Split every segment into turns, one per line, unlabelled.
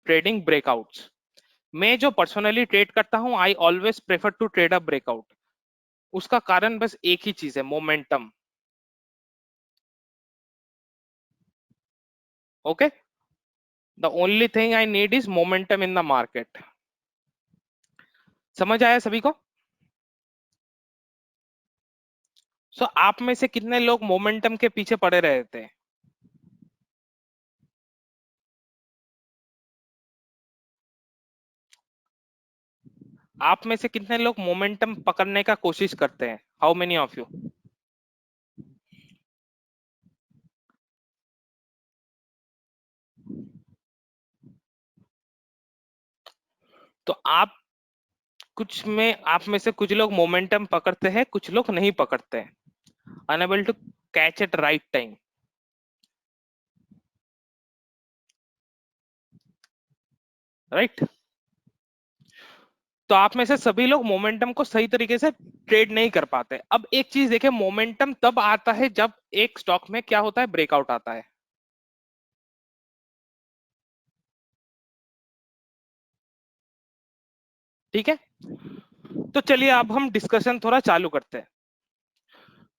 Trading breakouts. मैं जो personally trade करता हूं, I always prefer to trade a breakout. उसका कारण बस एक ही चीज है, momentum. Okay, the only thing I need is momentum in the market. समझ आया सभी को? सो आप में से कितने लोग मोमेंटम के पीछे पड़े रहते हैं? आप में से कितने लोग मोमेंटम पकड़ने का कोशिश करते हैं? How many of you? तो आप में से कुछ लोग मोमेंटम पकड़ते हैं, कुछ लोग नहीं पकड़ते हैं। Unable to catch at right time, right? तो आप में से सभी लोग मोमेंटम को सही तरीके से ट्रेड नहीं कर पाते। अब एक चीज देखिए, मोमेंटम तब आता है जब एक स्टॉक में क्या होता है, ब्रेकआउट आता है। ठीक है, तो चलिए अब हम डिस्कशन थोड़ा चालू करते हैं।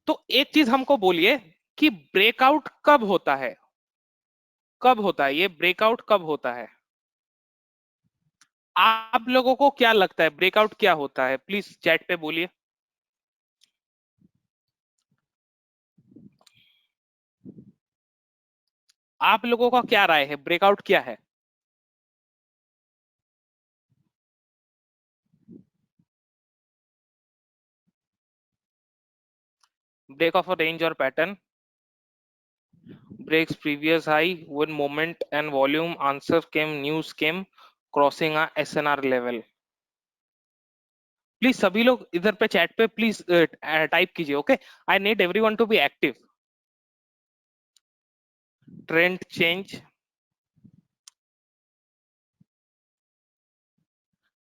तो एक चीज हमको बोलिए कि ब्रेकआउट कब होता है? कब होता है ये ब्रेकआउट, कब होता है? आप लोगों को क्या लगता है ब्रेकआउट क्या होता है? प्लीज चैट पे बोलिए। आप लोगों का क्या राय है, ब्रेकआउट क्या है? ब्रेक ऑफ अ रेंज और pattern, breaks previous high when moment and volume, answer came, news came, crossing a SNR level। Please सभी लोग इधर पे चैट पे प्लीज टाइप कीजिए। Okay, I need everyone to be active. Trend change,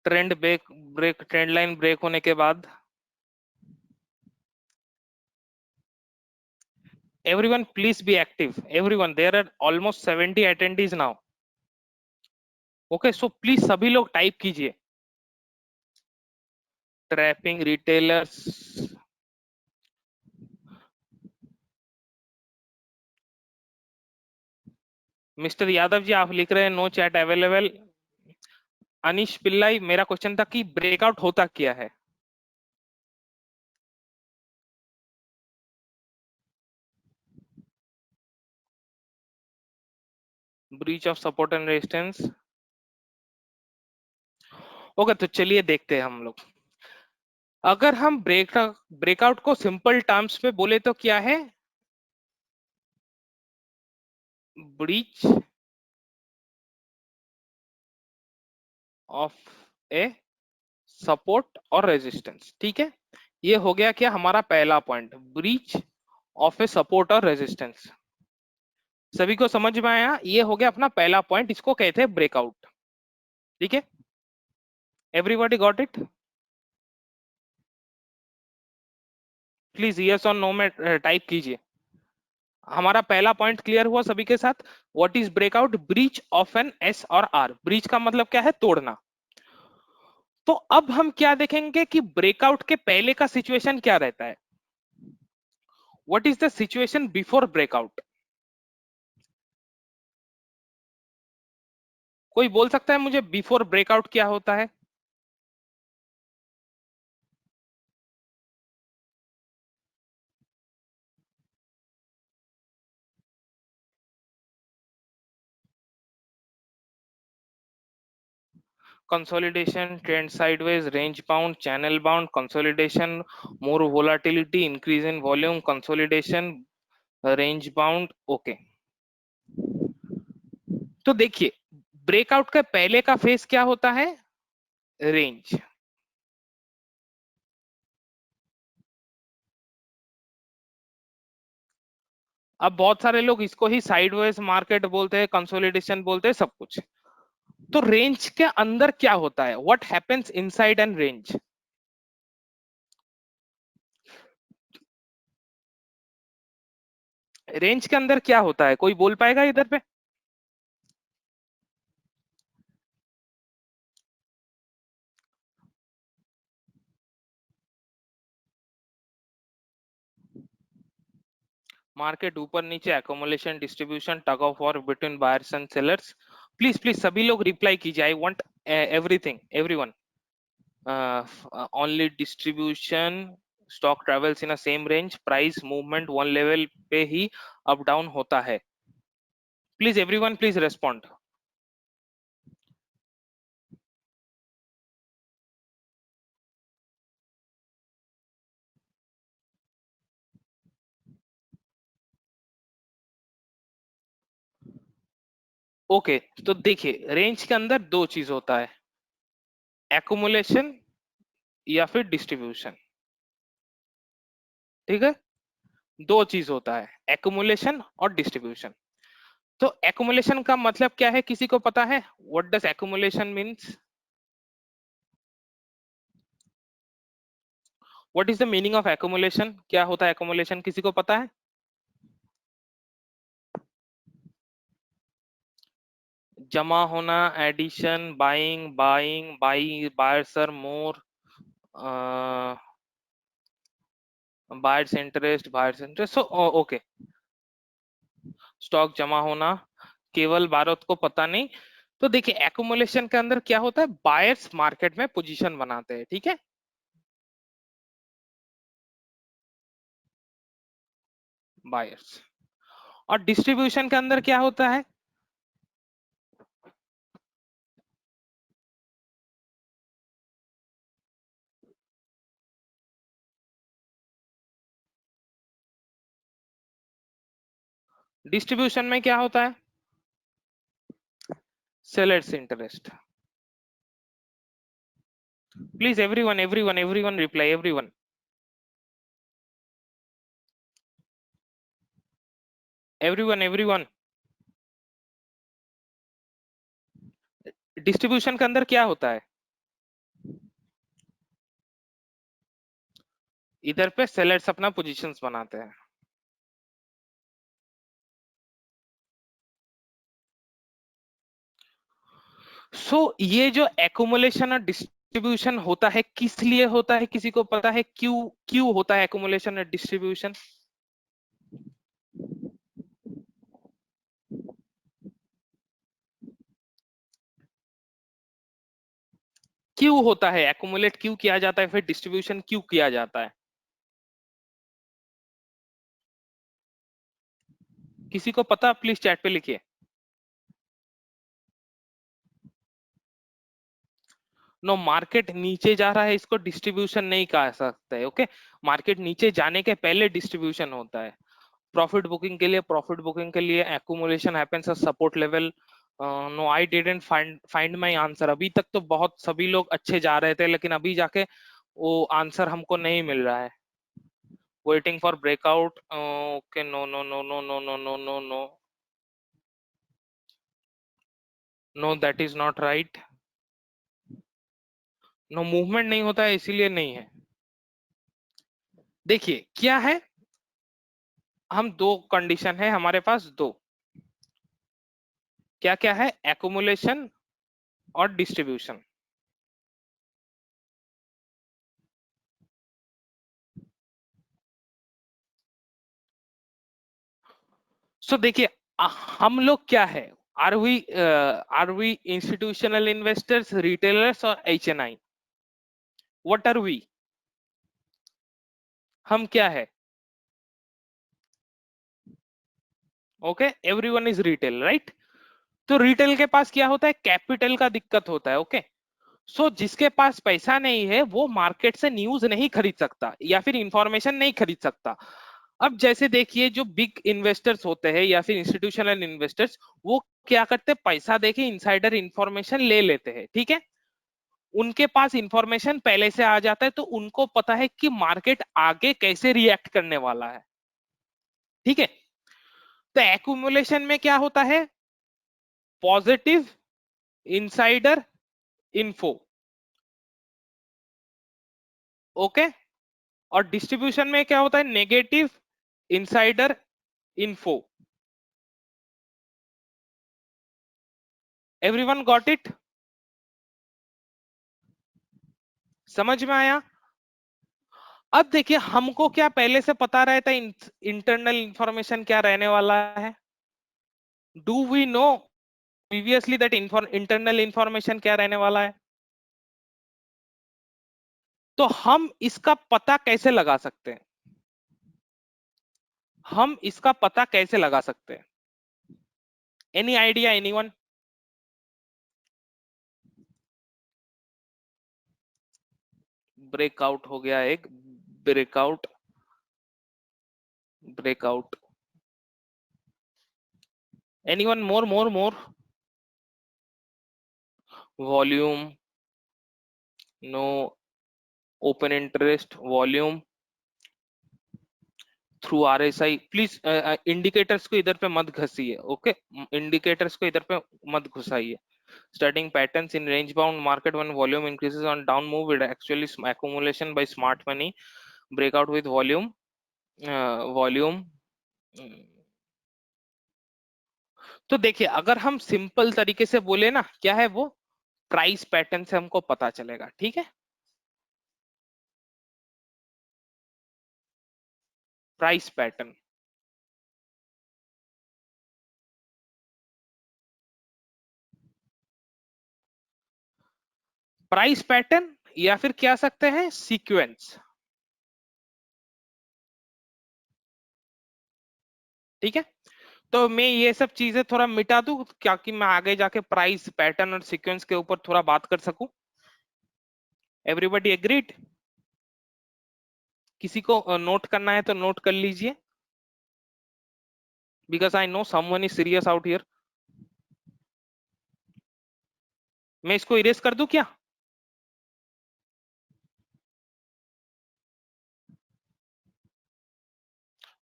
trend break, trend line break होने के बाद everyone please be active. Everyone, there are almost 70 attendees now. Okay, so please सभी लोग टाइप कीजिए। Trapping retailers, mister Yadav ji आप लिख रहे हैं no chat available. Anish Pillai, मेरा क्वेश्चन था कि ब्रेकआउट होता क्या है? Breach of support and resistance. Okay, तो चलिए देखते हैं हम लोग। अगर हम ब्रेकआउट को सिंपल टर्म्स में बोले तो क्या है? ब्रीच ऑफ ए सपोर्ट और रेजिस्टेंस। ठीक है, ये हो गया क्या हमारा पहला point, breach of a support और रेजिस्टेंस। सभी को समझ में आया? ये हो गया अपना पहला पॉइंट, इसको कहते हैं ब्रेकआउट। ठीक है, everybody got it? Please yes और नो में टाइप कीजिए। हमारा पहला पॉइंट क्लियर हुआ सभी के साथ? What is breakout? Breach of N S और आर। ब्रीच का मतलब क्या है? तोड़ना। तो अब हम क्या देखेंगे कि ब्रेकआउट के पहले का सिचुएशन क्या रहता है। What is the situation before breakout? कोई बोल सकता है मुझे बिफोर ब्रेकआउट क्या होता है? Consolidation, trend sideways, range bound, channel bound, consolidation, more volatility, increase in volume, consolidation, range bound. Okay, तो देखिए ब्रेकआउट के पहले का फेस क्या होता है? रेंज। अब बहुत सारे लोग इसको ही साइडवेज मार्केट बोलते हैं, कंसोलिडेशन बोलते हैं, सब कुछ। तो रेंज के अंदर क्या होता है? What happens inside and range? Range के अंदर क्या होता है, कोई बोल पाएगा इधर पे? मार्केट ऊपर नीचे, accumulation, distribution, tug of war between buyers and sellers. Please please सभी लोग रिप्लाई कीजिए, I want everything, everyone. Only distribution, stock travels in a same range, price movement one level पे ही अप डाउन होता है। Please everyone please respond. Okay, तो देखिए range के अंदर दो चीज होता है, एकुमुलेशन या फिर डिस्ट्रीब्यूशन। ठीक है, दो चीज होता है, एकुमुलेशन और डिस्ट्रीब्यूशन। तो एकुमुलेशन का मतलब क्या है, किसी को पता है? What does accumulation means? What is the meaning of accumulation? क्या होता है एकुमुलेशन, किसी को पता है? जमा होना, addition, buying, buyers are more, buyers interest, so okay, stock जमा होना, केवल भारत को पता नहीं। तो देखिए एकुमुलेशन के अंदर क्या होता है, बायर्स मार्केट में पोजीशन बनाते हैं, ठीक है, बायर्स। और डिस्ट्रीब्यूशन के अंदर क्या होता है, डिस्ट्रीब्यूशन में क्या होता है, sellers interest. Please everyone everyone everyone reply, everyone, everyone everyone. Distribution के अंदर क्या होता है, इधर पे सेलर्स अपना पोजीशंस बनाते हैं। सो ये जो एकुमुलेशन और डिस्ट्रीब्यूशन होता है किस लिए होता है, किसी को पता है क्यों, क्यों होता है एकुमुलेशन और डिस्ट्रीब्यूशन? क्यों होता है, एकुमुलेट क्यों किया जाता है, फिर डिस्ट्रीब्यूशन क्यों किया जाता है? किसी को पता, प्लीज चैट पे लिखिए। नो, मार्केट नीचे जा रहा है, इसको डिस्ट्रीब्यूशन नहीं कहा सकता है, ओके। मार्केट नीचे जाने के पहले डिस्ट्रीब्यूशन होता है। प्रॉफिट बुकिंग के लिए accumulation happens at support level. No, I didn't find my answer. अभी तक तो बहुत सभी लोग अच्छे जा रहे थे, लेकिन अभी जाके वो आंसर हमको नहीं मिल रहा है। Waiting for breakout, okay, no no no no no no no no no, no that is not right. No, movement नहीं होता है इसीलिए नहीं है। देखिए क्या है, हम दो कंडीशन है हमारे पास, दो, क्या क्या है, एकुमुलेशन और डिस्ट्रीब्यूशन। सो देखिए, हम लोग क्या है, are we institutional investors, retailers और HNI? What are we? हम क्या है, okay, everyone is retail, right. तो रिटेल के पास क्या होता है, कैपिटल का दिक्कत होता है, ओके। सो जिसके पास पैसा नहीं है वो मार्केट से न्यूज नहीं खरीद सकता या फिर इंफॉर्मेशन नहीं खरीद सकता। अब जैसे देखिए, जो बिग इन्वेस्टर्स होते हैं या फिर इंस्टीट्यूशनल इन्वेस्टर्स, वो क्या करते हैं, पैसा देके इनसाइडर इंफॉर्मेशन ले लेते हैं, ठीक है। उनके पास इंफॉर्मेशन पहले से आ जाता है, तो उनको पता है कि मार्केट आगे कैसे रिएक्ट करने वाला है, ठीक है। तो एक्यूमुलेशन में क्या होता है, पॉजिटिव इनसाइडर इन्फो, ओके। और डिस्ट्रीब्यूशन में क्या होता है, negative insider info. Everyone got it? समझ में आया? अब देखिए हमको क्या पहले से पता रहता है इंटरनल इंफॉर्मेशन क्या रहने वाला है? Do we know previously that internal information क्या रहने वाला है? तो हम इसका पता कैसे लगा सकते हैं? हम इसका पता कैसे लगा सकते हैं? Any idea, anyone? ब्रेकआउट हो गया एक, breakout, breakout, anyone? More volume, no, open interest, volume through RSI. Please indicators को इधर पे मत घसीए, ओके? इंडिकेटर्स को इधर पे मत घुसाइए। Studying patterns in range bound market when volume increases on down move, it actually accumulation by smart money, breakout with volume, volume। तो देखिए अगर हम सिंपल तरीके से बोले ना, क्या है वो? प्राइस पैटर्न से हमको पता चलेगा, ठीक है? प्राइस पैटर्न, प्राइस पैटर्न, या फिर क्या सकते हैं, सीक्वेंस, ठीक है? तो मैं ये सब चीजें थोड़ा मिटा दूं क्या, कि मैं आगे जाके प्राइस पैटर्न और सीक्वेंस के ऊपर थोड़ा बात कर सकूं? Everybody agreed? किसी को नोट करना है तो नोट कर लीजिए, because I know someone is serious out here. मैं इसको इरेज कर दूं क्या?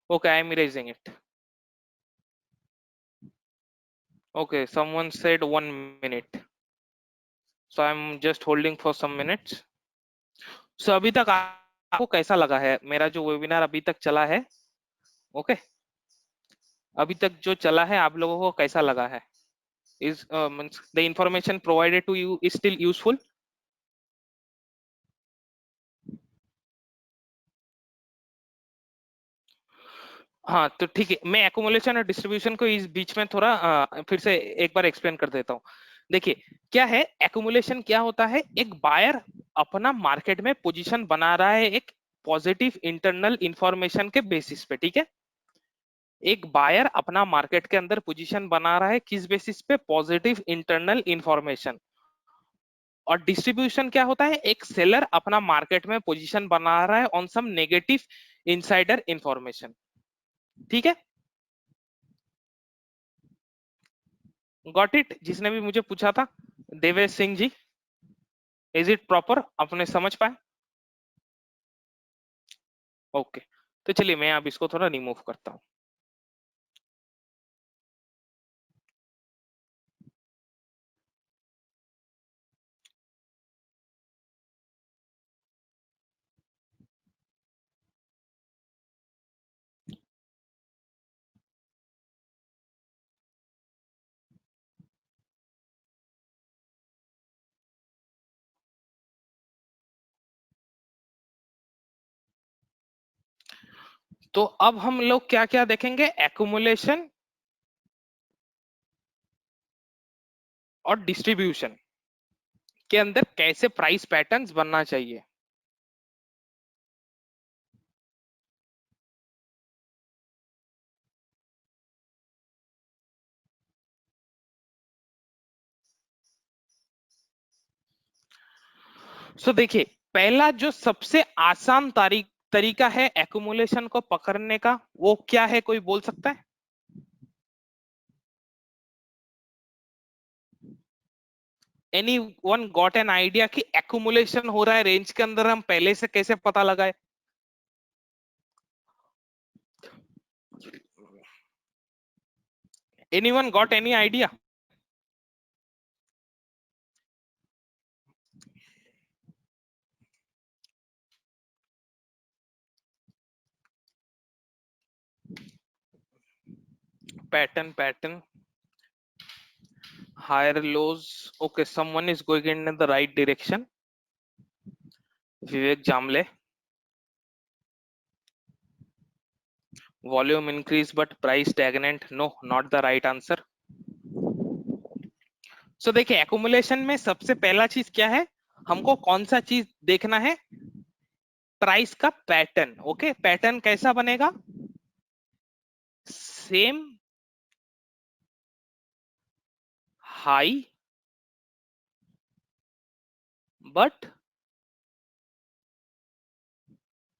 Okay, I am erasing it. Okay, someone said 1 minute, so I am just holding for some minutes. सो अभी तक आपको कैसा लगा है मेरा जो वेबिनार अभी तक चला है? ओके, अभी तक जो चला है आप लोगों को कैसा लगा है? Is means the information provided to you is still useful? हाँ तो ठीक है, मैं एकुमुलेशन और डिस्ट्रीब्यूशन को इस बीच में थोड़ा फिर से एक बार एक्सप्लेन कर देता हूँ। देखिए क्या है एकुमुलेशन, क्या होता है? एक बायर अपना मार्केट में पोजीशन बना रहा है एक पॉजिटिव इंटरनल इंफॉर्मेशन के बेसिस पे, ठीक है? एक बायर अपना मार्केट के अंदर पोजीशन बना रहा है किस बेसिस पे? Positive internal information. और डिस्ट्रीब्यूशन क्या होता है? एक सेलर अपना मार्केट में पोजीशन बना रहा है on some negative insider information, ठीक है? Got it? जिसने भी मुझे पूछा था, Devesh Singh ji, is it proper? आपने समझ पाए? ओके, तो चलिए मैं अब इसको थोड़ा रिमूव करता हूँ। तो अब हम लोग क्या क्या देखेंगे? एक्युमुलेशन और डिस्ट्रीब्यूशन के अंदर कैसे प्राइस पैटर्न्स बनना चाहिए। सो देखिए, पहला जो सबसे आसान तरीका है एक्युमुलेशन को पकड़ने का, वो क्या है? कोई बोल सकता है? Any one got an idea कि एक्युमुलेशन हो रहा है रेंज के अंदर, हम पहले से कैसे पता लगाए? Any one got any idea? Pattern, pattern, higher lows, okay, someone is going in the right direction, Vivek Jamle. Volume increase but price stagnant, no not the right answer. So देखिए एक्यूमुलेशन में सबसे पहला चीज क्या है, हमको कौन सा चीज देखना है, प्राइस का पैटर्न। ओके, पैटर्न कैसा बनेगा, same high but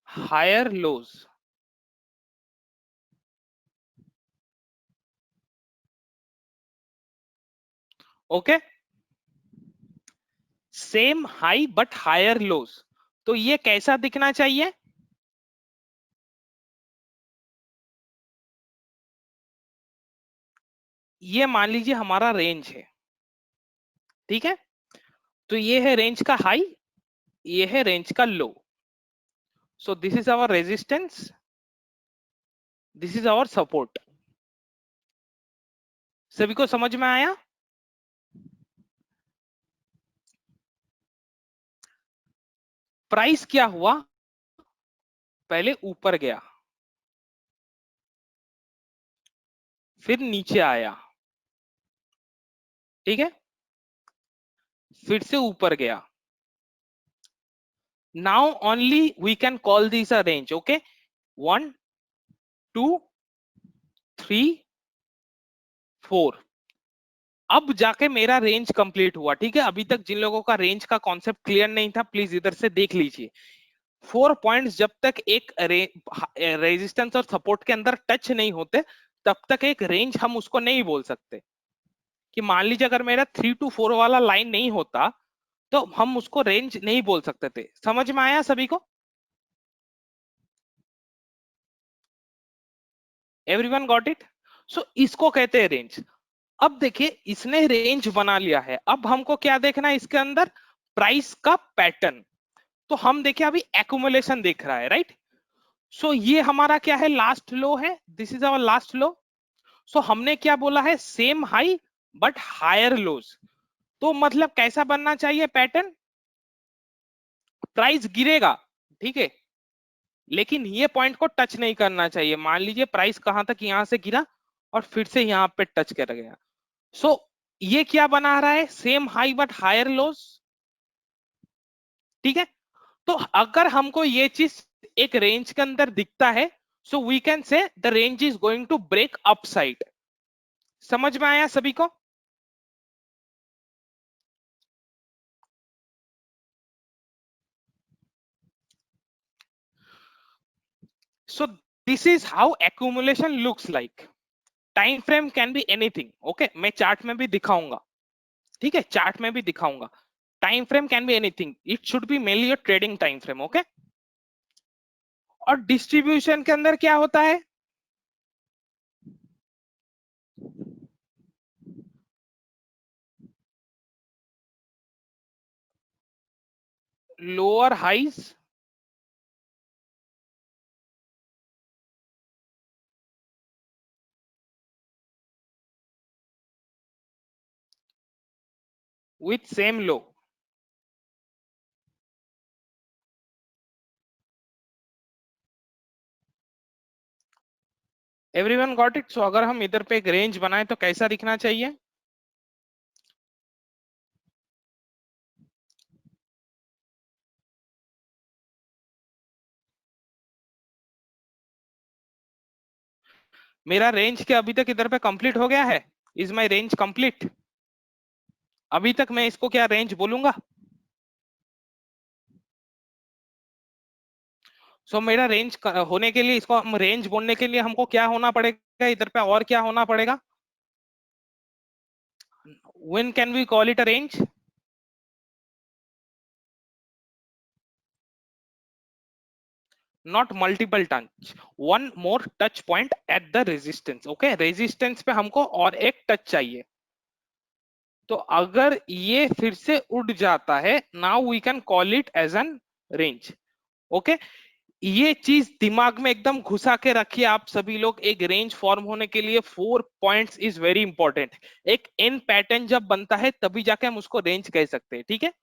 higher lows. Okay, same high but higher lows, तो ये कैसा दिखना चाहिए, ये मान लीजिए हमारा रेंज है, ठीक है, तो ये है रेंज का हाई, ये है रेंज का low. So this is our resistance, this is our support. सभी को समझ में आया। प्राइस क्या हुआ, पहले ऊपर गया, फिर नीचे आया, ठीक है, फिर से ऊपर गया। Now only we can call this a range. Okay, 1 2 3 4, अब जाके मेरा रेंज कंप्लीट हुआ, ठीक है। अभी तक जिन लोगों का रेंज का कॉन्सेप्ट क्लियर नहीं था, प्लीज इधर से देख लीजिए। 4 पॉइंट्स जब तक एक रेजिस्टेंस और सपोर्ट के अंदर टच नहीं होते, तब तक एक रेंज हम उसको नहीं बोल सकते। कि मान लीजिए अगर मेरा 3 to 4 वाला लाइन नहीं होता, तो हम उसको रेंज नहीं बोल सकते थे। समझ में आया सभी को, एवरीवन गॉट इट। सो इसको कहते हैं रेंज। अब देखिए इसने रेंज बना लिया है, अब हमको क्या देखना है इसके अंदर, प्राइस का पैटर्न। तो हम देखिए अभी एक्यूमुलेशन देख रहा है, राइट। सो ये हमारा क्या है, लास्ट लो है, this is our last low. So हमने क्या बोला है, same high but higher lows. तो मतलब कैसा बनना चाहिए पैटर्न, प्राइस गिरेगा, ठीक है, लेकिन ये पॉइंट को टच नहीं करना चाहिए। मान लीजिए प्राइस कहां तक, यहां से गिरा और फिर से यहां पे टच कर गया। सो ये क्या बना रहा है, same high but higher lows, ठीक है। तो अगर हमको ये चीज एक रेंज के अंदर दिखता है, so we can say the range is going to break upside. समझ में आया सभी को। So this is how accumulation looks like. Time frame can be anything, okay, मैं चार्ट में भी दिखाऊंगा, ठीक है, चार्ट में भी दिखाऊंगा। Time frame can be anything, it should be mainly your trading time frame, okay. और डिस्ट्रीब्यूशन के अंदर क्या होता है, lower highs with same low. Everyone got it. So अगर हम इधर पे एक रेंज बनाए तो कैसा दिखना चाहिए, मेरा रेंज के अभी तक इधर पे कंप्लीट हो गया है, इज माई रेंज कंप्लीट, अभी तक मैं इसको क्या रेंज बोलूंगा। सो मेरा रेंज होने के लिए, इसको हम रेंज बोलने के लिए हमको क्या होना पड़ेगा इधर पे, और क्या होना पड़ेगा, when can we call it a range, not multiple touch, one more touch point at the resistance. Okay, resistance पे हमको और एक टच चाहिए। तो अगर ये फिर से उड़ जाता है, now we can call it as an range. Okay, ये चीज दिमाग में एकदम घुसा के रखिए आप सभी लोग। एक रेंज फॉर्म होने के लिए 4 पॉइंट्स इज वेरी इंपॉर्टेंट। एक एन पैटर्न जब बनता है तभी जाके हम उसको रेंज कह सकते हैं, ठीक है।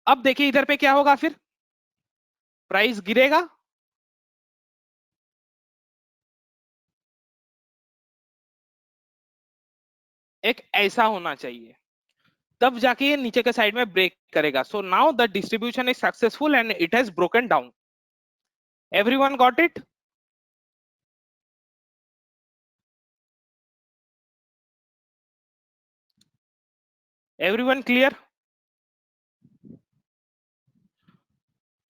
अब देखिए इधर पे क्या होगा फिर, प्राइस गिरेगा, एक ऐसा होना चाहिए, तब जाके ये नीचे के साइड में ब्रेक करेगा. So now the distribution is successful and it has broken down. Everyone got it? Everyone clear?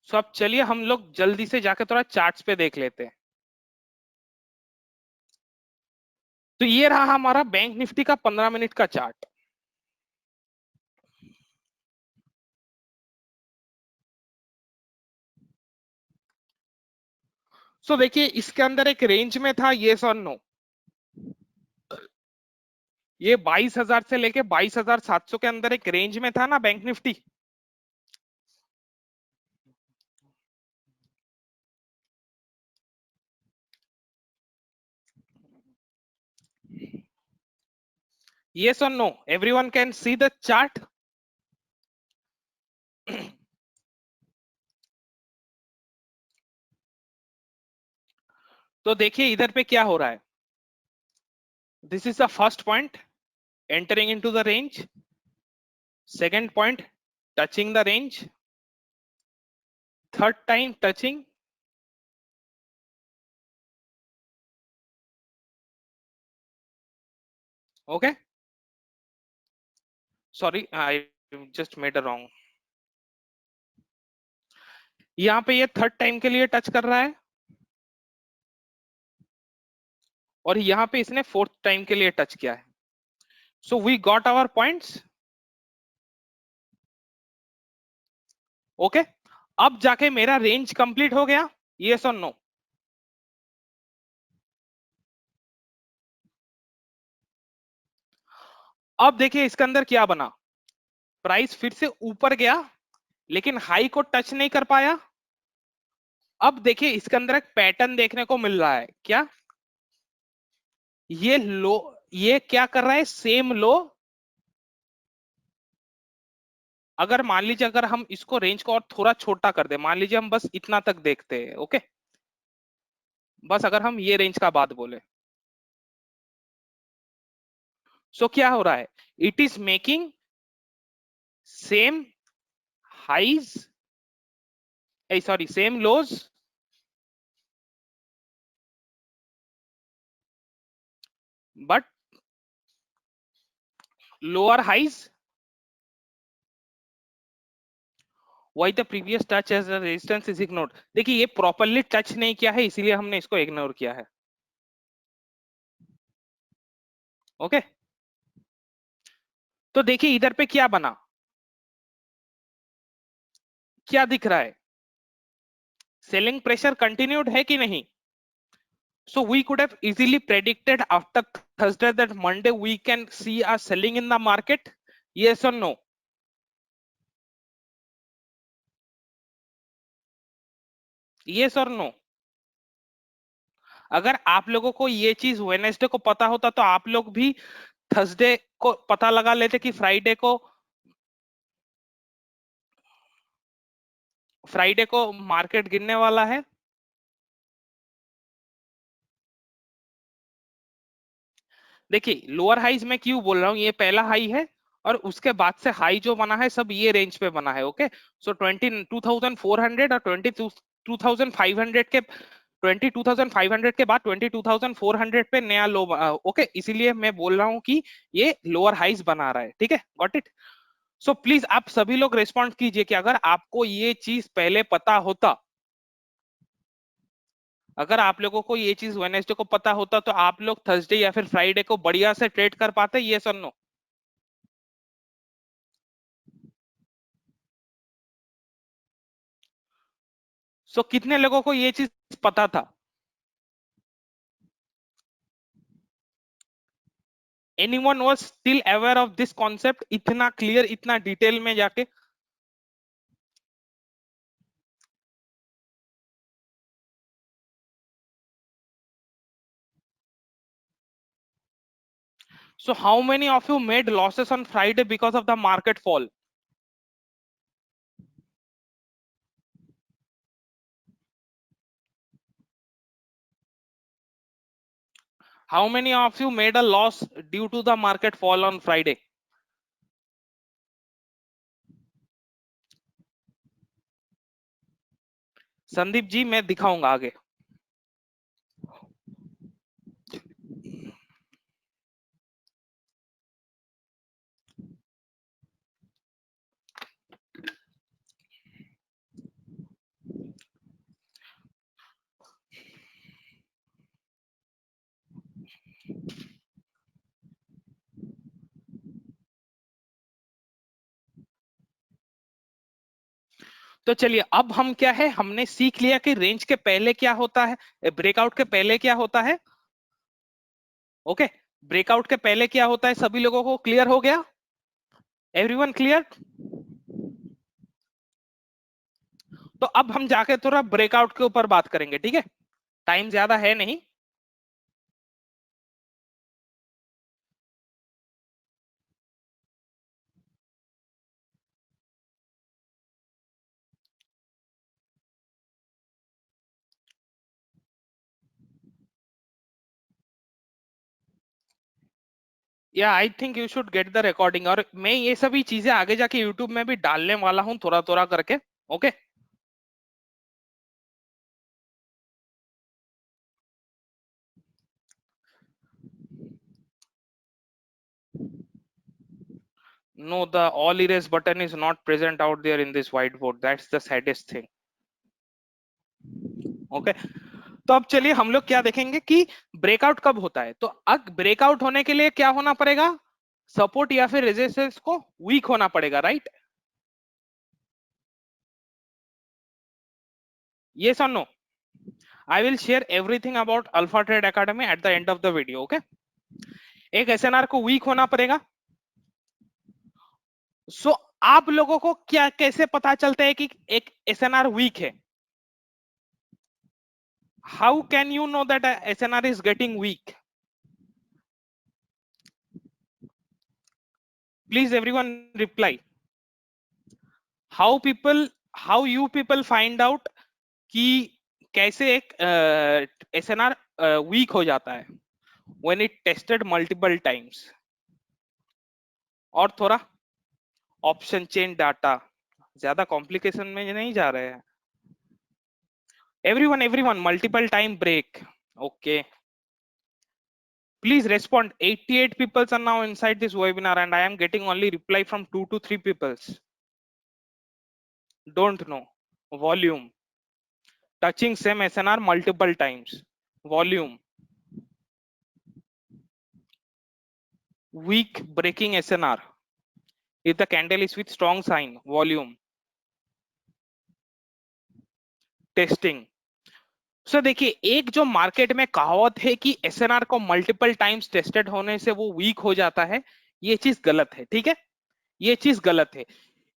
So अब चलिए हम लोग जल्दी से जाके थोड़ा चार्ट्स पे देख लेते हैं. तो ये रहा हमारा बैंक निफ्टी का 15 मिनट का चार्ट. सो देखिए इसके अंदर एक रेंज में था येस और नो. ये 22,000 से लेके 22,700 के अंदर एक रेंज में था ना bank Nifty. Yes or no? Everyone can see the chart. तो देखिए इधर पे क्या हो रहा है. This is the first point, entering into the range. Second point, touching the range. Third time touching. Okay, sorry I just made a wrong. यहाँ पे ये थर्ड टाइम के लिए टच कर रहा है और यहाँ पे इसने फोर्थ टाइम के लिए टच किया है. So we got our points. Okay, अब जाके मेरा रेंज कंप्लीट हो गया. यस और नो? अब देखिए इसके अंदर क्या बना. प्राइस फिर से ऊपर गया लेकिन हाई को टच नहीं कर पाया. अब देखिए इसके अंदर एक पैटर्न देखने को मिल रहा है. क्या ये लो, ये क्या कर रहा है, सेम लो. अगर मान लीजिए अगर हम इसको रेंज को और थोड़ा छोटा कर दे, मान लीजिए हम बस इतना तक देखते हैं. ओके, बस अगर हम ये रेंज का बात बोले. सो क्या हो रहा है, it is making same highs, sorry same lows but lower highs. Why the previous touch as resistance is ignored. देखिए ये प्रॉपरली टच नहीं किया है इसीलिए हमने इसको इग्नोर किया है. ओके, तो देखिए इधर पे क्या बना, क्या दिख रहा है, सेलिंग प्रेशर कंटिन्यूड है कि नहीं. So we could have easily predicted after Thursday that Monday we can see a selling in the market. Yes or no? Yes or no? अगर आप लोगों को ये चीज वेनेसडे को पता होता तो आप लोग भी थर्सडे को पता लगा लेते कि फ्राइडे को मार्केट गिरने वाला है. देखिए लोअर हाईज में क्यों बोल रहा हूँ, ये पहला हाई है और उसके बाद से हाई जो बना है सब ये रेंज पे बना है. ओके, सो 22,400 और 22,500 के 22,500 के बाद 22,400 पे नया लो. ओके, इसीलिए मैं बोल रहा हूँ कि ये लोअर हाइज बना रहा है. ठीक है, गॉट इट. सो प्लीज आप सभी लोग रेस्पॉन्ड कीजिए कि अगर आपको ये चीज पहले पता होता, अगर आप लोगों को ये चीज वेनेसडे को पता होता तो आप लोग थर्सडे या फिर फ्राइडे को बढ़िया से ट्रेड कर पाते. ये सर नो? सो कितने लोगों को ये चीज पता था? Anyone was still aware of this concept, इतना क्लियर, इतना डिटेल में जाके. So how many of you made losses on Friday because of the market fall? How many of you made a loss due to the market fall on Friday? Sandeep ji मैं दिखाऊंगा आगे. तो चलिए अब हम क्या है, हमने सीख लिया कि रेंज के पहले क्या होता है, ब्रेकआउट के पहले क्या होता है. ओके, ब्रेकआउट के पहले क्या होता है, सभी लोगों को क्लियर हो गया? Everyone clear? तो अब हम जाके थोड़ा ब्रेकआउट के ऊपर बात करेंगे, ठीक है? टाइम ज्यादा है नहीं. या I think you should get the recording, और मैं ये सभी चीजें आगे जाके यूट्यूब में भी डालने वाला हूं थोड़ा थोड़ा करके. Okay. No, the all erase button is not present out there in this whiteboard. That's the saddest thing. Okay. तो अब चलिए हम लोग क्या देखेंगे कि ब्रेकआउट कब होता है. तो अब ब्रेकआउट होने के लिए क्या होना पड़ेगा, सपोर्ट या फिर रेजिस्टेंस को वीक होना पड़ेगा, right? Yes or no? I will share everything about Alpha Trade Academy at the end of the video. Okay. एक एसएनआर को वीक होना पड़ेगा. सो आप लोगों को क्या कैसे पता चलता है कि एक एसएनआर वीक है? How can you know that SNR is getting weak? Please everyone reply. How you people find out कि कैसे एक एसएनआर वीक हो जाता है? When it tested multiple times. और थोड़ा ऑप्शन चेन डाटा, ज्यादा कॉम्प्लिकेशन में नहीं जा रहे हैं. Everyone multiple time break. Okay, please respond. 88 people are now inside this webinar and I am getting only reply from 2 to 3 people. Don't know. Volume, touching same SNR multiple times. Volume, weak breaking SNR if the candle is with strong sign. Volume, testing. सो देखिए, एक जो market में कहावत है कि SNR को multiple times tested होने से वो वीक हो जाता है, ये चीज गलत है. ठीक है, ये चीज गलत है.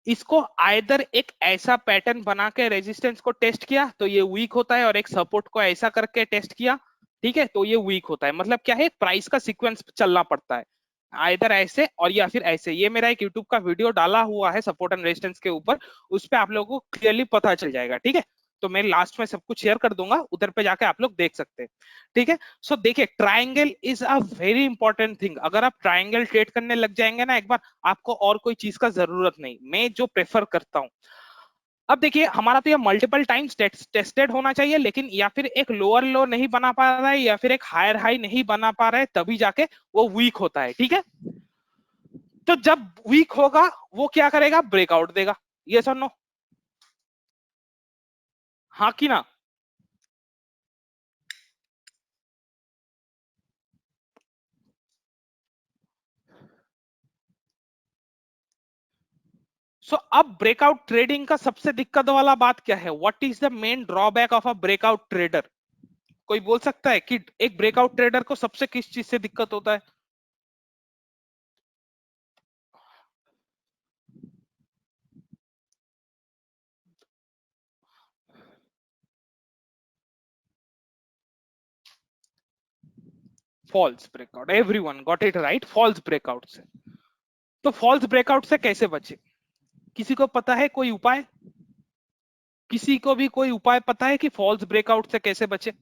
इसको आइदर एक ऐसा पैटर्न बना के रेजिस्टेंस को टेस्ट किया तो ये वीक होता है, और एक सपोर्ट को ऐसा करके टेस्ट किया, ठीक है, तो ये वीक होता है. मतलब क्या है, प्राइस का सीक्वेंस चलना पड़ता है, आइदर ऐसे और या फिर ऐसे. ये मेरा एक यूट्यूब का वीडियो डाला हुआ है सपोर्ट एंड रेजिस्टेंस के ऊपर, उस पर आप लोगों को क्लियरली पता चल जाएगा. ठीक है, तो मैं लास्ट में सब कुछ शेयर कर दूंगा, उधर पे जाके आप लोग देख सकते हैं. ठीक है. सो देखिए, triangle is a very important thing. अगर आप ट्राइंगल ट्रेड करने लग जाएंगे ना एक बार, आपको और कोई चीज का जरूरत नहीं. मैं जो प्रेफर करता हूं, अब देखिए हमारा तो ये मल्टीपल टाइम्स टेस्टेड होना चाहिए, लेकिन या फिर एक लोअर लो नहीं बना पा रहा है या फिर एक हायर हाई नहीं बना पा रहा है, तभी जाके वो वीक होता है. ठीक है, तो जब वीक होगा वो क्या करेगा, ब्रेकआउट देगा. ये सर नो, हाँ कि ना? सो अब ब्रेकआउट ट्रेडिंग का सबसे दिक्कत वाला बात क्या है, what is the main drawback of a breakout trader? कोई बोल सकता है कि एक ब्रेकआउट ट्रेडर को सबसे किस चीज से दिक्कत होता है? False breakout. Everyone got it right, false breakout से. तो फॉल्स ब्रेकआउट से कैसे बचे? किसी को पता है कोई उपाय? किसी को भी कोई उपाय पता है कि फॉल्स ब्रेकआउट से कैसे बचे?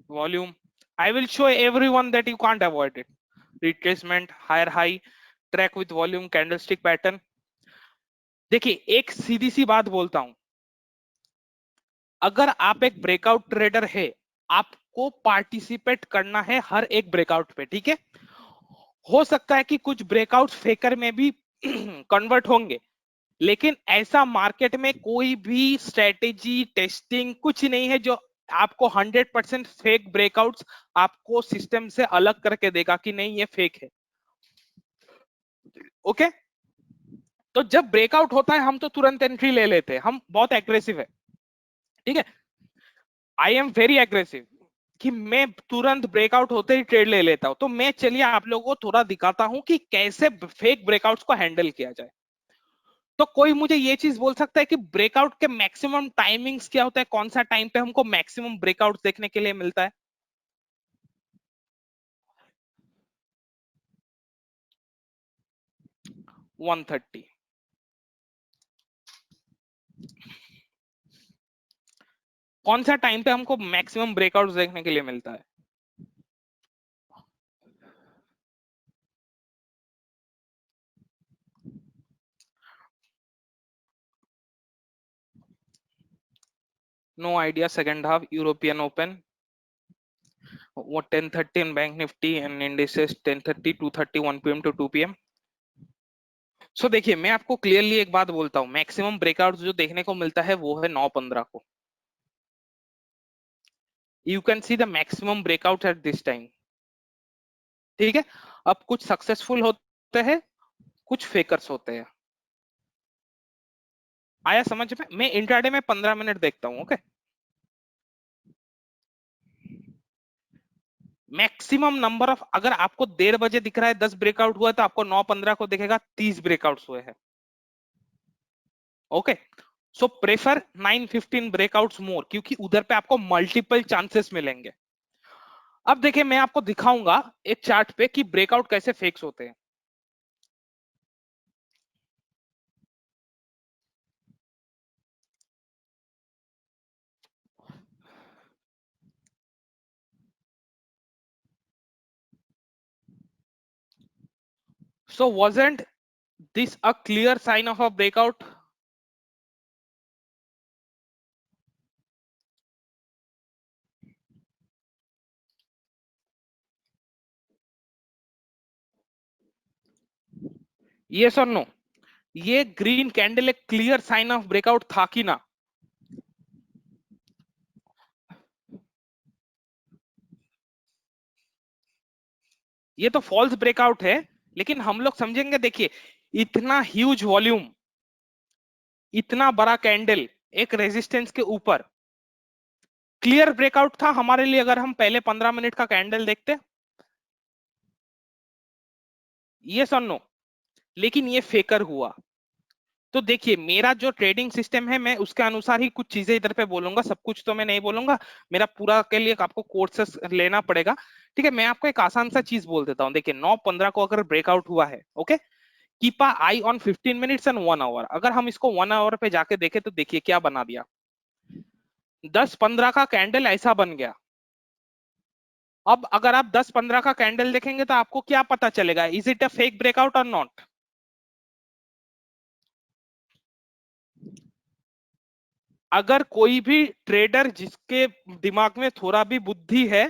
volume. I will show everyone that you can't avoid it. Retracement, higher high, track with volume, candlestick pattern. देखिए एक सीधी सी बात बोलता हूं, अगर आप एक ब्रेकआउट ट्रेडर है, आपको पार्टिसिपेट करना है हर एक ब्रेकआउट पे, ठीक है। हो सकता है कि कुछ ब्रेकआउट फेकर में भी कन्वर्ट होंगे, लेकिन ऐसा मार्केट में कोई भी स्ट्रेटेजी टेस्टिंग कुछ नहीं है जो आपको 100% फेक ब्रेकआउट्स आपको सिस्टम से अलग करके देगा कि नहीं ये फेक है। ओके, तो जब ब्रेकआउट होता है हम तो तुरंत एंट्री ले लेते हैं, हम बहुत एग्रेसिव है, ठीक है। आई एम वेरी एग्रेसिव कि मैं तुरंत ब्रेकआउट होते ही ट्रेड ले लेता हूं। तो मैं चलिए आप लोगों को थोड़ा दिखाता हूं कि कैसे फेक ब्रेकआउट्स को हैंडल किया जाए। तो कोई मुझे ये चीज बोल सकता है कि ब्रेकआउट के मैक्सिमम टाइमिंग्स क्या होता है, कौन सा टाइम पे हमको मैक्सिमम ब्रेकआउट देखने के लिए मिलता है? One thirty. कौन सा टाइम पे हमको मैक्सिमम ब्रेकआउट देखने के लिए मिलता है? No idea. Second half, European open, वो 10:30 in Bank Nifty and indices 10:30, 2:30, 1 PM to 2 PM। So देखिए मैं आपको क्लियरली एक बात बोलता हूँ, मैक्सिमम ब्रेकआउट जो देखने को मिलता है वो है 9:15 को। You can see the maximum breakout at this time, ठीक है। अब कुछ सक्सेसफुल होते हैं, कुछ फेकर्स होते हैं। आया समझ में? मैं इंट्राडे में 15 मिनट देखता हूँ, ओके। मैक्सिमम नंबर ऑफ, अगर आपको 1:30 बजे दिख रहा है 10 ब्रेकआउट हुआ है, तो आपको 9:15 को दिखेगा 30 ब्रेकआउट हुए हैं, ओके। सो प्रेफर 9:15 ब्रेकआउट्स मोर, क्योंकि उधर पे आपको मल्टीपल चांसेस मिलेंगे। अब देखिए मैं आपको दिखाऊंगा एक चार्ट पे कि ब्रेकआउट कैसे फेक्स होते हैं। So wasn't this a clear sign of a breakout? Yes or no? ये ग्रीन कैंडल एक क्लियर साइन ऑफ ब्रेकआउट था कि ना? ये तो फॉल्स ब्रेकआउट है, लेकिन हम लोग समझेंगे। देखिए इतना ह्यूज वॉल्यूम, इतना बड़ा कैंडल एक रेजिस्टेंस के ऊपर, क्लियर ब्रेकआउट था हमारे लिए अगर हम पहले 15 मिनट का कैंडल देखते। ये सुन नो, लेकिन ये फेकर हुआ। तो देखिए मेरा जो ट्रेडिंग सिस्टम है मैं उसके अनुसार ही कुछ चीजें इधर पे बोलूंगा, सब कुछ तो मैं नहीं बोलूंगा। मेरा पूरा के लिए आपको कोर्सेस लेना पड़ेगा, ठीक है। मैं आपको एक आसान सा चीज बोल देता हूँ। देखिए 9:15 को अगर ब्रेकआउट हुआ है, okay, keep a eye on 15 minutes and 1 hour. अगर हम इसको 1 आवर पे जाके देखें तो देखिए क्या बना दिया, 10:15 का कैंडल ऐसा बन गया। अब अगर आप 10:15 का कैंडल देखेंगे तो आपको क्या पता चलेगा, is it a fake breakout और नॉट? अगर कोई भी ट्रेडर जिसके दिमाग में थोड़ा भी बुद्धि है,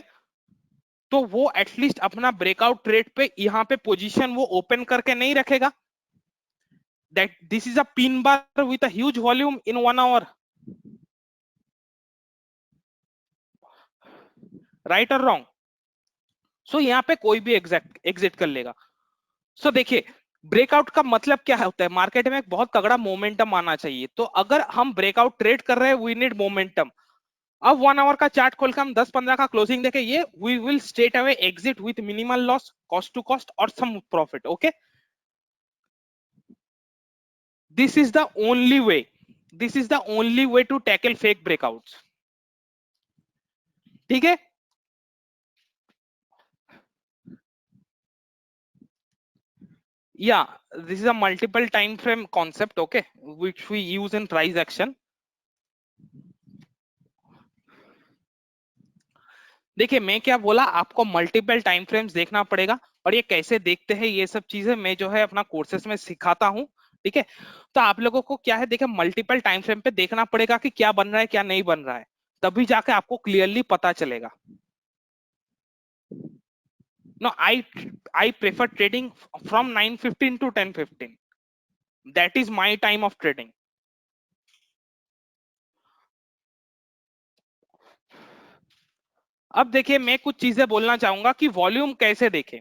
तो वो एटलीस्ट अपना ब्रेकआउट ट्रेड पे यहाँ पे पोजीशन वो ओपन करके नहीं रखेगा। That this is a pin bar with a huge volume in 1 hour, right और रॉन्ग? सो यहाँ पे कोई भी एग्जैक्ट एग्जिट कर लेगा। सो देखिए ब्रेकआउट का मतलब क्या होता है, मार्केट में एक बहुत तगड़ा मोमेंटम आना चाहिए। तो अगर हम ब्रेकआउट ट्रेड कर रहे हैं, वी नीड मोमेंटम। अब 1 आवर का चार्ट खोल के हम 10-15 का क्लोजिंग देखे, ये we will straight away exit with minimal loss, cost to cost और some profit, okay. This is the only way, this is the only way to tackle fake breakouts, ठीक है। Yeah, this is a multiple time frame concept, okay, which we use in price action. देखिए मैं क्या बोला, आपको multiple time frames देखना पड़ेगा, और ये कैसे देखते हैं ये सब चीजें मैं जो है अपना कोर्सेस में सिखाता हूँ। ठीक है, तो आप लोगों को क्या है, देखिए मल्टीपल टाइम फ्रेम पे देखना पड़ेगा कि क्या बन रहा है क्या नहीं बन रहा है, तभी जाके आपको क्लियरली पता चलेगा। No, I prefer trading from 9:15 to 10:15, that is my time of trading. अब देखिए मैं कुछ चीजें बोलना चाहूंगा कि वॉल्यूम कैसे देखें।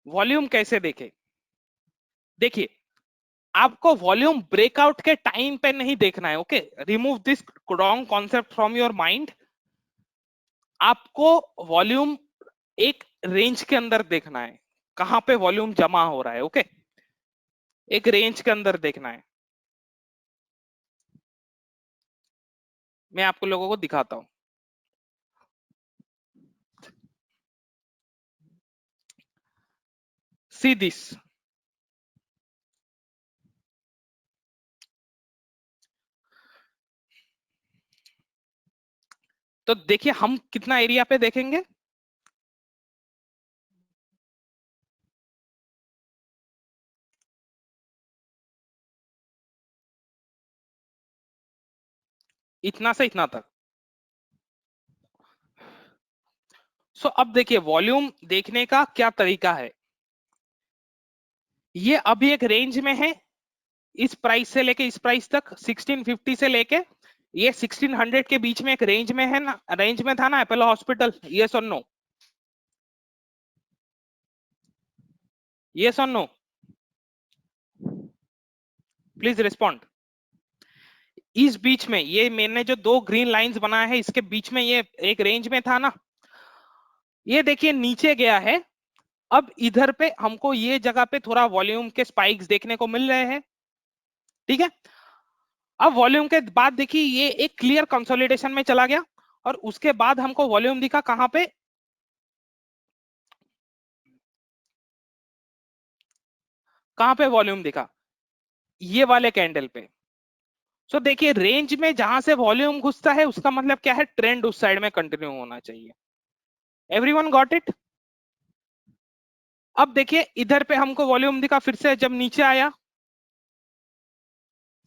वॉल्यूम कैसे देखें, देखिए आपको वॉल्यूम ब्रेकआउट के टाइम पे नहीं देखना है। Okay, remove this wrong concept from your mind. आपको वॉल्यूम एक रेंज के अंदर देखना है, कहां पे वॉल्यूम जमा हो रहा है। ओके, एक रेंज के अंदर देखना है। मैं आपको लोगों को दिखाता हूं। See this. तो देखिए हम कितना एरिया पे देखेंगे, इतना से इतना तक। सो अब देखिए वॉल्यूम देखने का क्या तरीका है। ये अभी एक रेंज में है, इस प्राइस से लेके इस प्राइस तक 1650 से लेके ये 1600 के बीच में एक रेंज में है ना, रेंज में था ना अपोलो हॉस्पिटल, यस और नो, यस और नो, प्लीज रिस्पॉन्ड। इस बीच में ये मैंने जो दो ग्रीन लाइंस बनाया है इसके बीच में ये एक रेंज में था ना, ये देखिए नीचे गया है। अब इधर पे हमको ये जगह पे थोड़ा वॉल्यूम के स्पाइक्स देखने को मिल रहे हैं। ठीक है, अब वॉल्यूम के बाद देखिए ये एक क्लियर कंसोलिडेशन में चला गया, और उसके बाद हमको वॉल्यूम दिखा कहां पे, कहां पे वॉल्यूम दिखा, ये वाले कैंडल पे। सो देखिए रेंज में जहां से वॉल्यूम घुसता है उसका मतलब क्या है, ट्रेंड उस साइड में कंटिन्यू होना चाहिए। Everyone got it. अब देखिए इधर पे हमको वॉल्यूम दिखा फिर से जब नीचे आया,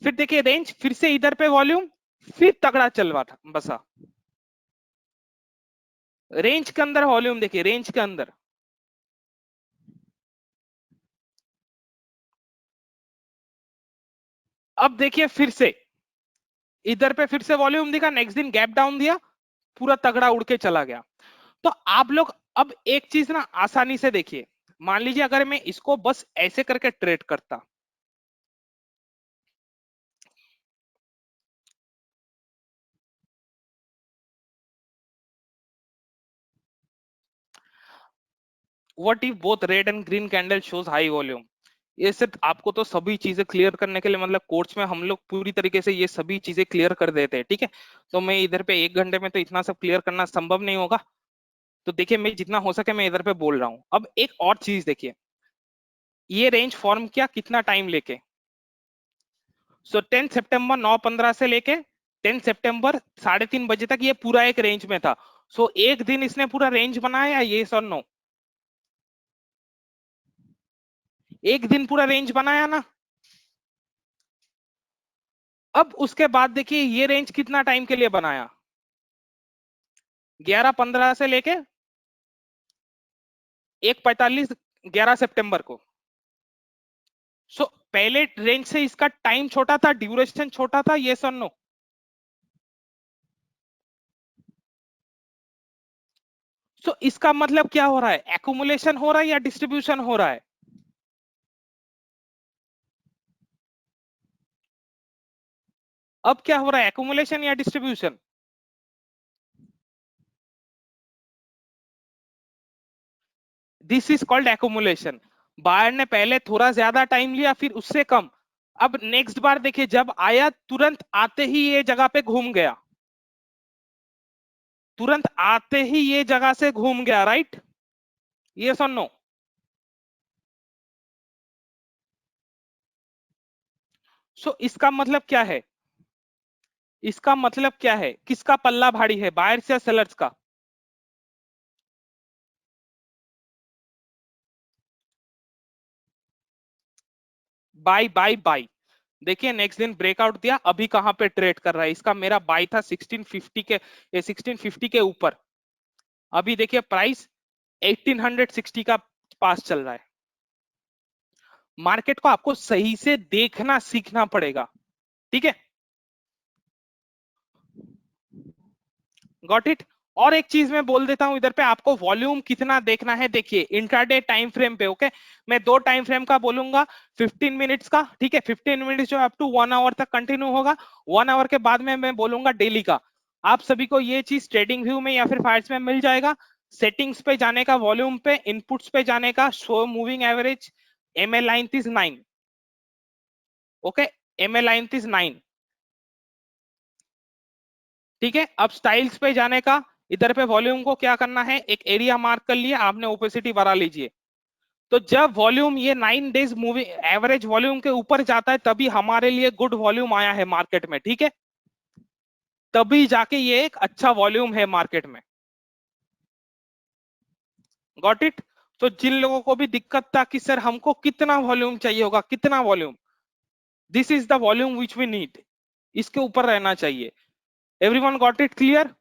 फिर देखिए रेंज, फिर से इधर पे वॉल्यूम, फिर तगड़ा चलवा था बसा। रेंज के अंदर वॉल्यूम देखिए, रेंज के अंदर। अब देखिए फिर से इधर पे फिर से वॉल्यूम दिखा, नेक्स्ट दिन गैप डाउन दिया, पूरा तगड़ा उड़ के चला गया। तो आप लोग अब एक चीज ना आसानी से देखिए, मान लीजिए अगर मैं इसको बस ऐसे करके ट्रेड करता, what if both red and green candle shows high volume. ये सिर्फ आपको तो सभी चीजें क्लियर करने के लिए, मतलब कोर्स में हम लोग पूरी तरीके से ये सभी चीजें क्लियर कर देते हैं। ठीक है, तो मैं इधर पे 1 घंटे में तो इतना सब क्लियर करना संभव नहीं होगा। तो देखिए मैं जितना हो सके मैं इधर पे बोल रहा हूँ। अब एक और चीज देखिए, ये रेंज फॉर्म किया कितना टाइम लेके, सो 10 सितंबर 9:15 से लेके 10 सितंबर 3:30 बजे तक ये पूरा एक रेंज में था। सो एक दिन इसने पूरा रेंज बनाया, ये और नो, एक दिन पूरा रेंज बनाया ना। अब उसके बाद देखिए ये रेंज कितना टाइम के लिए बनाया, 11:15 से लेके 1:45, 11 सितंबर को। सो पहले रेंज से इसका टाइम छोटा था, ड्यूरेशन छोटा था, ये और नो। सो इसका मतलब क्या हो रहा है, एक्यूमुलेशन हो रहा है या डिस्ट्रीब्यूशन हो रहा है। अब क्या हो रहा है, एक्यूमुलेशन या distribution. This is called accumulation. Buyer ने पहले थोड़ा ज्यादा टाइम लिया फिर उससे कम, अब नेक्स्ट बार देखिए जब आया तुरंत आते ही ये जगह पे घूम गया, तुरंत आते ही ये जगह से घूम गया, राइट, ये सुन नो। सो इसका मतलब क्या है, इसका मतलब क्या है, किसका पल्ला भारी है, बायर्स या सेलर्स का? By by by. देखिए नेक्स्ट दिन ब्रेकआउट दिया, अभी कहां पे ट्रेड कर रहा है, इसका मेरा बाई था 1650 के, 1650 के ऊपर। अभी देखिए प्राइस 1860 का पास चल रहा है। मार्केट को आपको सही से देखना सीखना पड़ेगा, ठीक है। Got it. और एक चीज मैं बोल देता हूं इधर पे, आपको वॉल्यूम कितना देखना है, देखिए इंट्राडे टाइम फ्रेम पे, ओके। मैं दो टाइम फ्रेम का बोलूंगा, 15 मिनट्स का, ठीक है, 15 मिनट्स जो अप टू 1 आवर तक कंटिन्यू होगा। 1 आवर के बाद में मैं बोलूंगा डेली का। आप सभी को ये चीज ट्रेडिंग व्यू में या फिर फायर्स में मिल जाएगा। सेटिंग्स पे जाने का, वॉल्यूम पे, इनपुट्स पे जाने का, show moving average, MA line is 9, okay, MA line is 9, ठीक है। अब स्टाइल्स पे जाने का, इधर पे वॉल्यूम को क्या करना है, एक एरिया मार्क कर लिया आपने, ओपेसिटी बढ़ा लीजिए। तो जब वॉल्यूम ये 9 डेज मूविंग एवरेज वॉल्यूम के ऊपर जाता है, तभी हमारे लिए गुड वॉल्यूम आया है मार्केट में, ठीक है। तभी जाके ये एक अच्छा वॉल्यूम है मार्केट में। Got it. तो जिन लोगों को भी दिक्कत था कि सर हमको कितना वॉल्यूम चाहिए होगा, कितना volume, this is the volume which we need, इसके ऊपर रहना चाहिए। Everyone got it clear?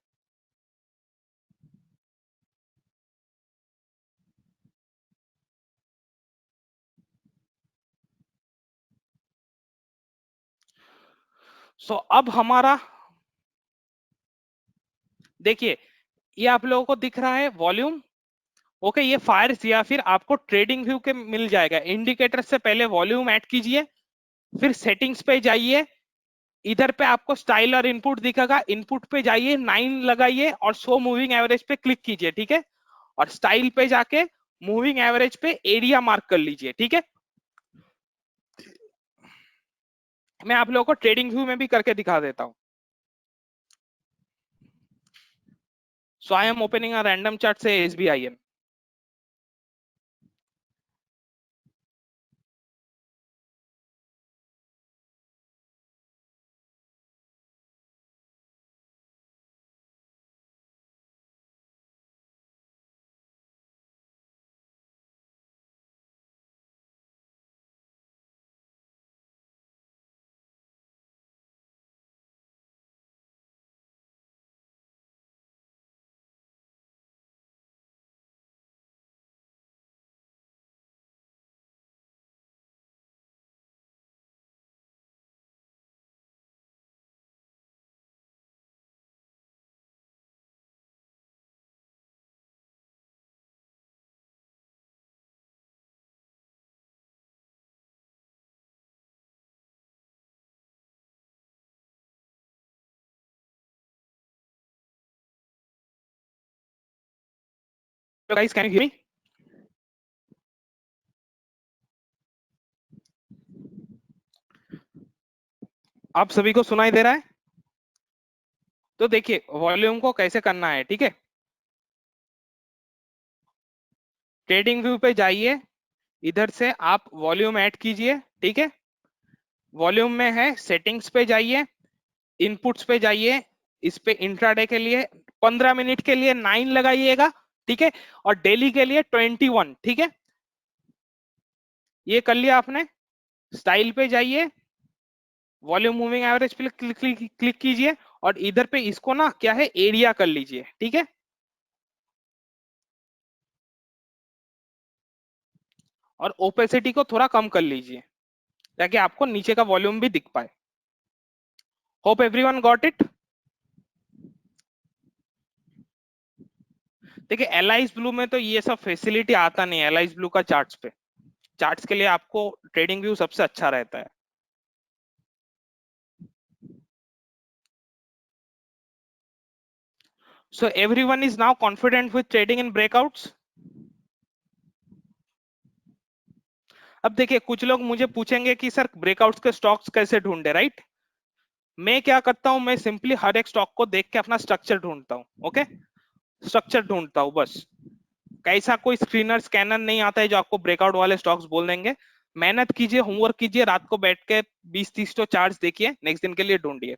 So अब हमारा, देखिए ये आप लोगों को दिख रहा है वॉल्यूम, ओके। ये फायर्स या फिर आपको ट्रेडिंग व्यू के मिल जाएगा। इंडिकेटर से पहले वॉल्यूम ऐड कीजिए, फिर सेटिंग्स पे जाइए, इधर पे आपको स्टाइल और इनपुट दिखेगा, इनपुट पे जाइए, 9 लगाइए और शो मूविंग एवरेज पे क्लिक कीजिए, ठीक है। और स्टाइल पे जाके मूविंग एवरेज पे एरिया मार्क कर लीजिए, ठीक है। मैं आप लोगों को ट्रेडिंग व्यू में भी करके दिखा देता हूं। So I am opening a random chart से SBIN। Guys can you hear me? आप सभी को सुनाई दे रहा है? तो देखिए वॉल्यूम को कैसे करना है, ठीक है। ट्रेडिंग व्यू पे जाइए, इधर से आप वॉल्यूम ऐड कीजिए, ठीक है। वॉल्यूम में है, सेटिंग्स पे जाइए, इनपुट्स पे जाइए, इस पे इंट्राडे के लिए 15 मिनट के लिए 9 लगाइएगा, ठीक है। और डेली के लिए 21, ठीक है। ये कर लिया आपने। स्टाइल पे जाइए, वॉल्यूम मूविंग एवरेज पे क्लिक कीजिए, और इधर पे इसको ना क्या है, एरिया कर लीजिए, ठीक है। और ओपेसिटी को थोड़ा कम कर लीजिए, ताकि आपको नीचे का वॉल्यूम भी दिख पाए। Hope everyone got it. देखिए एलाइज ब्लू में तो ये सब फैसिलिटी आता नहीं है, एलाइज ब्लू का चार्ट्स पे, चार्ट्स के लिए आपको ट्रेडिंग व्यू सबसे अच्छा रहता है। So everyone is now confident with trading in breakouts. अब देखिए कुछ लोग मुझे पूछेंगे कि सर ब्रेकआउट्स के स्टॉक्स कैसे ढूंढे, राइट। मैं क्या करता हूं, मैं सिंपली हर एक स्टॉक को देख के अपना स्ट्रक्चर ढूंढता हूं, ओके। स्ट्रक्चर ढूंढता हूं बस। कैसा कोई स्क्रीनर स्कैनर नहीं आता है जो आपको ब्रेकआउट वाले स्टॉक्स बोल देंगे। मेहनत कीजिए, होमवर्क कीजिए, रात को बैठ के 20-30 तो चार्ट्स देखिए, नेक्स्ट दिन के लिए ढूंढिए।